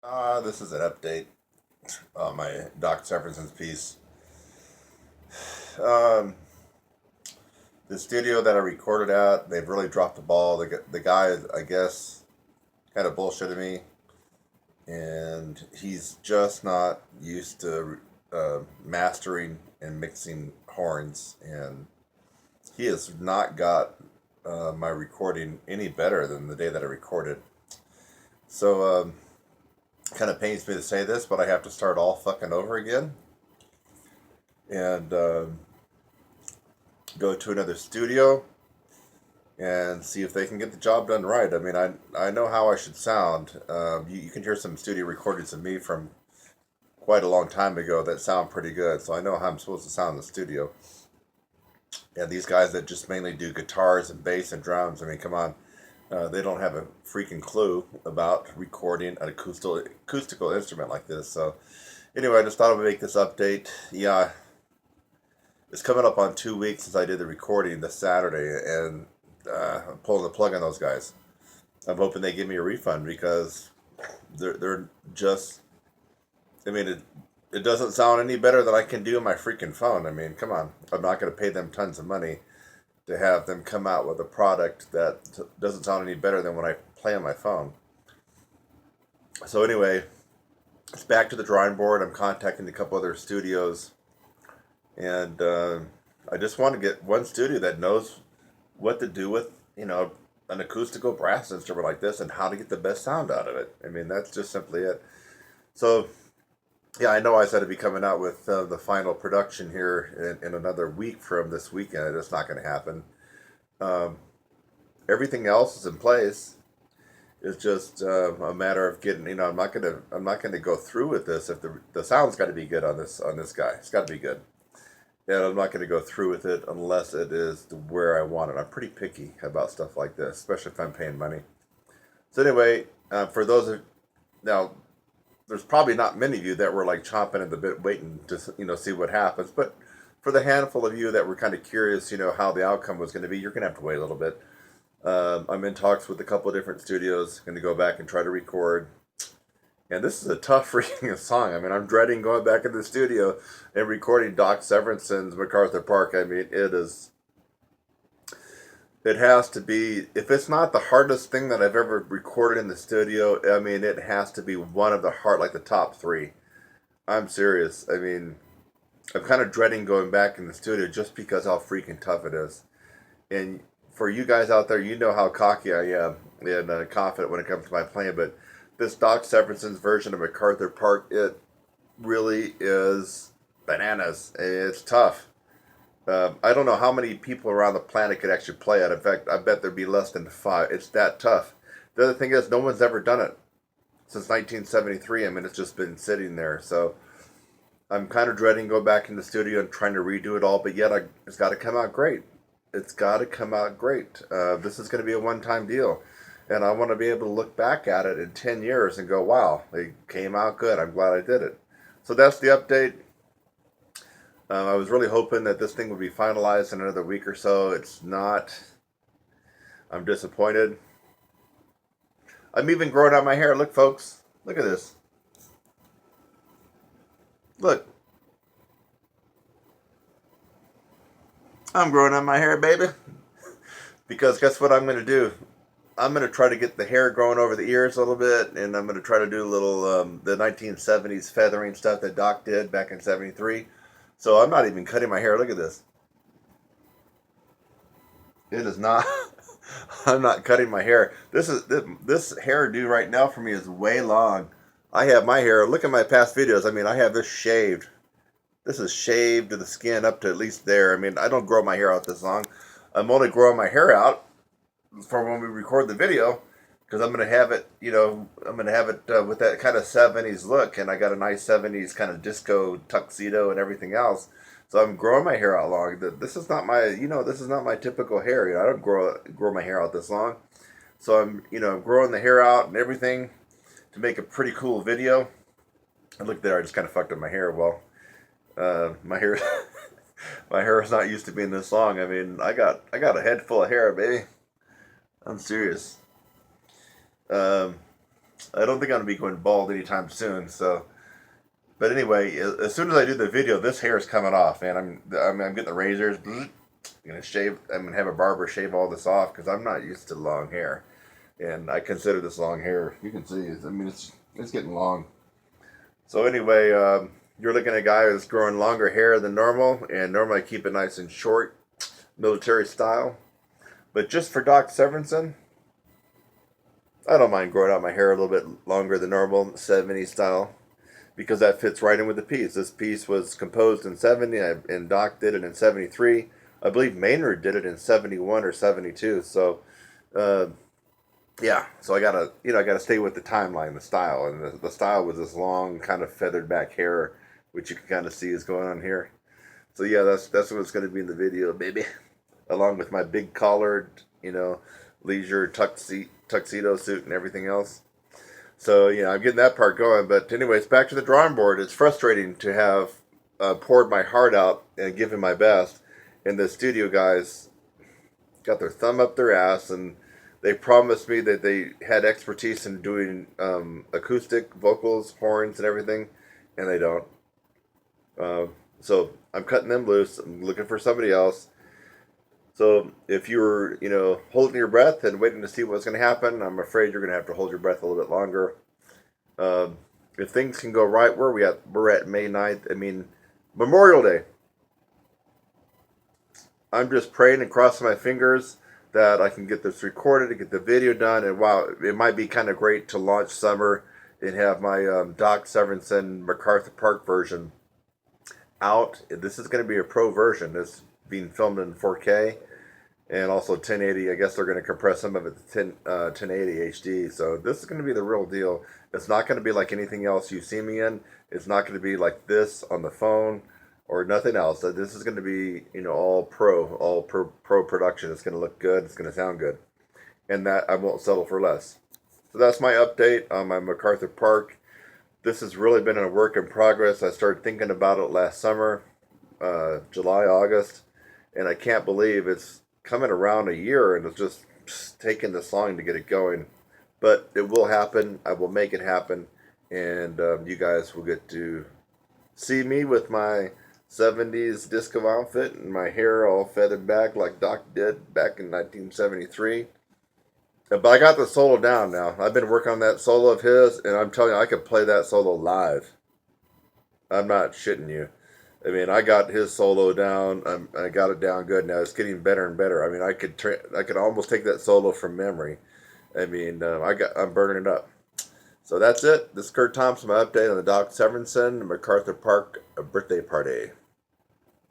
This is an update on my Doc Severinson's piece. Um, the studio that I recorded at, they've really dropped the ball. The guy, I guess, kind of bullshitted me, and he's just not used to mastering and mixing horns, and he has not got my recording any better than the day that I recorded. So, kind of pains me to say this, but I have to start all fucking over again. And go to another studio and see if they can get the job done right. I mean, I know how I should sound. You can hear some studio recordings of me from quite a long time ago that sound pretty good, so I know how I'm supposed to sound in the studio. And these guys that just mainly do guitars and bass and drums, I mean, come on. They don't have a freaking clue about recording an acoustical instrument like this. So, anyway, I just thought I would make this update. Yeah, it's coming up on 2 weeks since I did the recording this Saturday, and I'm pulling the plug on those guys. I'm hoping they give me a refund because they're just. I mean, it doesn't sound any better than I can do on my freaking phone. I mean, come on, I'm not going to pay them tons of money to have them come out with a product that doesn't sound any better than when I play on my phone. So anyway, it's back to the drawing board. I'm contacting a couple other studios, and I just want to get one studio that knows what to do with an acoustical brass instrument like this and how to get the best sound out of it. I mean, that's just simply it. So yeah, I know I said it'd be coming out with the final production here in another week from this weekend. It's not going to happen. Um, Everything else is in place. It's just a matter of getting. I'm not gonna go through with this if the sound's got to be good on this guy. It's got to be good. And I'm not going to go through with it unless it is where I want it. I'm pretty picky about stuff like this, especially if I'm paying money. So anyway, for those of now, there's probably not many of you that were like chomping at the bit, waiting to see what happens. But for the handful of you that were kind of curious, how the outcome was going to be, you're going to have to wait a little bit. I'm in talks with a couple of different studios. Going to go back and try to record. And this is a tough freaking song. I mean, I'm dreading going back in the studio and recording Doc Severinson's MacArthur Park. I mean, it has to be, if it's not the hardest thing that I've ever recorded in the studio, I mean, it has to be one of the hard, like the top three. I'm serious. I mean, I'm kind of dreading going back in the studio just because how freaking tough it is. And for you guys out there, you know how cocky I am and confident when it comes to my playing, but this Doc Severinson's version of MacArthur Park, it really is bananas. It's tough. I don't know how many people around the planet could actually play it. In fact, I bet there'd be less than five. It's that tough. The other thing is, no one's ever done it since 1973. I mean, it's just been sitting there. So I'm kind of dreading going back in the studio and trying to redo it all. But yet, it's got to come out great. It's got to come out great. This is going to be a one-time deal. And I want to be able to look back at it in 10 years and go, wow, it came out good. I'm glad I did it. So that's the update. I was really hoping that this thing would be finalized in another week or so. It's not. I'm disappointed. I'm even growing out my hair. Look, folks. Look at this. Look. I'm growing out my hair, baby. Because guess what I'm going to do? I'm going to try to get the hair growing over the ears a little bit, and I'm going to try to do a little the 1970s feathering stuff that Doc did back in 73. So I'm not even cutting my hair. Look at this. It is not. I'm not cutting my hair. This hairdo right now for me is way long. I have my hair. Look at my past videos. I mean, I have this shaved. This is shaved to the skin up to at least there. I mean, I don't grow my hair out this long. I'm only growing my hair out for when we record the video because I'm gonna have it. I'm gonna have it with that kind of 70s look, and I got a nice 70s kind of disco tuxedo and everything else. So I'm growing my hair out long. This is not my, this is not my typical hair. I don't grow my hair out this long. So I'm, growing the hair out and everything to make a pretty cool video. And look there, I just kind of fucked up my hair. Well, my hair, my hair is not used to being this long. I mean, I got a head full of hair, baby. I'm serious. Um, I don't think I'm gonna be going bald anytime soon. So, but anyway, as soon as I do the video, this hair is coming off, and I'm getting the razors. I'm gonna shave. I'm gonna have a barber shave all this off because I'm not used to long hair, and I consider this long hair. You can see, I mean, it's getting long. So anyway, you're looking at a guy who's growing longer hair than normal, and normally I keep it nice and short, military style. But just for Doc Severinsen, I don't mind growing out my hair a little bit longer than normal, 70s style, because that fits right in with the piece. This piece was composed in 70, and Doc did it in 73. I believe Maynard did it in 71 or 72. So, uh, yeah, so I gotta stay with the timeline, the style, and the style was this long, kind of feathered back hair, which you can kind of see is going on here. So yeah, that's what it's going to be in the video, baby, along with my big collared, leisure tuxedo suit and everything else. So I'm getting that part going. But anyways, back to the drawing board. It's frustrating to have poured my heart out and given my best, and the studio guys got their thumb up their ass, and they promised me that they had expertise in doing acoustic vocals, horns, and everything, and they don't. So I'm cutting them loose. I'm looking for somebody else. So if you're, holding your breath and waiting to see what's going to happen, I'm afraid you're going to have to hold your breath a little bit longer. If things can go right, where are we at? We're at May 9th. I mean, Memorial Day. I'm just praying and crossing my fingers that I can get this recorded and get the video done. And wow, it might be kind of great to launch summer and have my Doc Severinsen MacArthur Park version out. This is going to be a pro version. It's being filmed in 4K and also 1080. I guess they're going to compress some of it to 1080 HD. So this is going to be the real deal. It's not going to be like anything else you see me in. It's not going to be like this on the phone or nothing else. This is going to be, all pro production. It's going to look good. It's going to sound good. And that I won't settle for less. So that's my update on my MacArthur Park. This has really been a work in progress. I started thinking about it last summer, July, August, and I can't believe it's coming around a year and it's just taking this long to get it going. But it will happen. I will make it happen, and you guys will get to see me with my 70s disco outfit and my hair all feathered back like Doc did back in 1973. But I got the solo down now. I've been working on that solo of his, and I'm telling you, I could play that solo live. I'm not shitting you. I mean, I got his solo down. I got it down good now. It's getting better and better. I mean, I could almost take that solo from memory. I mean, I'm burning it up. So that's it. This is Kurt Thompson. My update on the Doc Severinsen MacArthur Park birthday party.